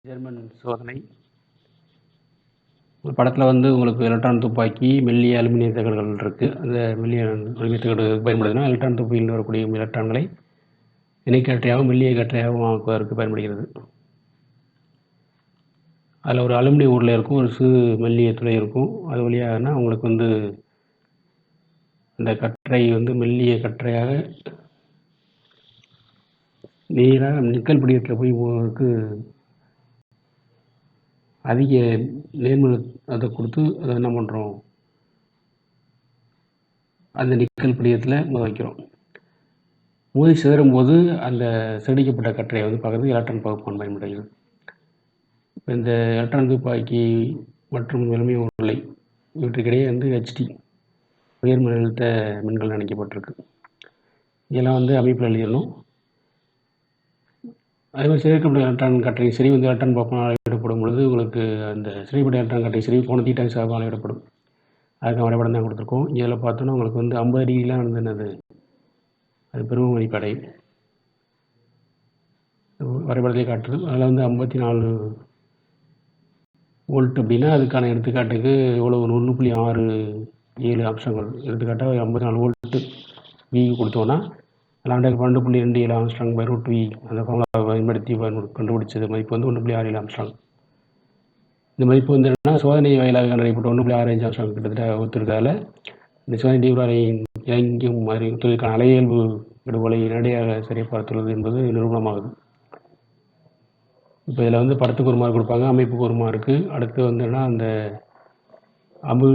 German சோதனை. படத்தில் வந்து உங்களுக்கு எலக்ட்ரான் துப்பாக்கி, மெல்லிய அலுமினிய தகடுகள் இருக்குது. அந்த மெல்லிய அலுமினிய தகடு பயன்படுத்தினா எலக்ட்ரான் துப்பாக்கியில் வரக்கூடிய எலக்ட்ரான்களை இணைக்கற்றையாகவும் மெல்லிய கற்றையாகவும் ஆக்குவதற்கு பயன்படுகிறது. அதில் ஒரு அலுமினிய உருளை இருக்கும், ஒரு சிறு மெல்லிய துளை இருக்கும். அது வழியாகனா உங்களுக்கு வந்து அந்த கற்றை வந்து மெல்லிய கற்றையாக நேராக நிக்கல் படிகத்தில் போய் போவதற்கு அதிக நேர்மறை அதை கொடுத்து அதை என்ன பண்ணுறோம், அந்த நிக்கல் படிகத்தில் வைக்கிறோம். மோதி சிதறும்போது அந்த சிதறடிக்கப்பட்ட கற்றையை வந்து பார்க்கறதுக்கு எலக்ட்ரான் பகுப்பான் பயன்படுகிறது. இப்போ இந்த எலக்ட்ரான் துப்பாக்கி மற்றும் எளிமைய உருளை இவற்றுக்கிடையே வந்து HT உயர் மின்னழுத்த மின்கலம் இணைக்கப்பட்டிருக்கு. இதெல்லாம் வந்து அமைப்பில் எழுதிடணும். அதே மாதிரி சிதைக்கப்பட்ட எலக்ட்ரான் கற்றை செறிவு வந்து எலக்ட்ரான் பகுப்பான் அளவிடப்படும் பொழுது உங்களுக்கு அந்த சிதைக்கப்பட்ட எலக்ட்ரான் கற்றை செறிவு கோண தீட்டா சார்பாக அளவிடப்படும். அதுக்கு வரைபடம் தான் கொடுத்துருக்கோம். இதில் பார்த்தோன்னா உங்களுக்கு வந்து 50 டிகிரிலாம் வந்து என்னது அது பெரும் மதிப்பு அடையும். வரைபடத்தை காட்டுது. அதில் வந்து 54 வோல்ட் அப்படின்னா அதுக்கான எடுத்துக்காட்டுக்கு எவ்வளோ 1.67 ஆம்ஸ்ட்ராங்கள் எடுத்துக்காட்டாக 54 வோல்ட்டு V கொடுத்தோன்னா லாம்டாக்கு 12.27 ஆம்ஸ்ட்ராங் பை ரூட் V அந்த ஃபார்முலா பயன்படுத்தி கண்டுபிடிச்சது மதிப்பு வந்து 1.67 ஆம்ஸ்ட்ராங். இந்த மதிப்பு வந்து என்னன்னா சோதனை வாயிலாக கண்டறியப்பட்ட 1.65 ஆம்ஸ்ட்ராங் கிட்டத்தட்ட ஒத்துருக்கால இந்த சோதனை தீவிர இயங்கும் மாதிரி தொழிலுக்கான அலையியல்பு விடுகோலை நேரடியாக சரியாக பார்த்துள்ளது என்பது நிரூபணமாகுது. இப்போ இதில் வந்து படத்துக்கு ஒரு மார்க் கொடுப்பாங்க, அமைப்புக்கு ஒரு மார்க்கு. அடுத்து வந்துன்னா அந்த அம்பு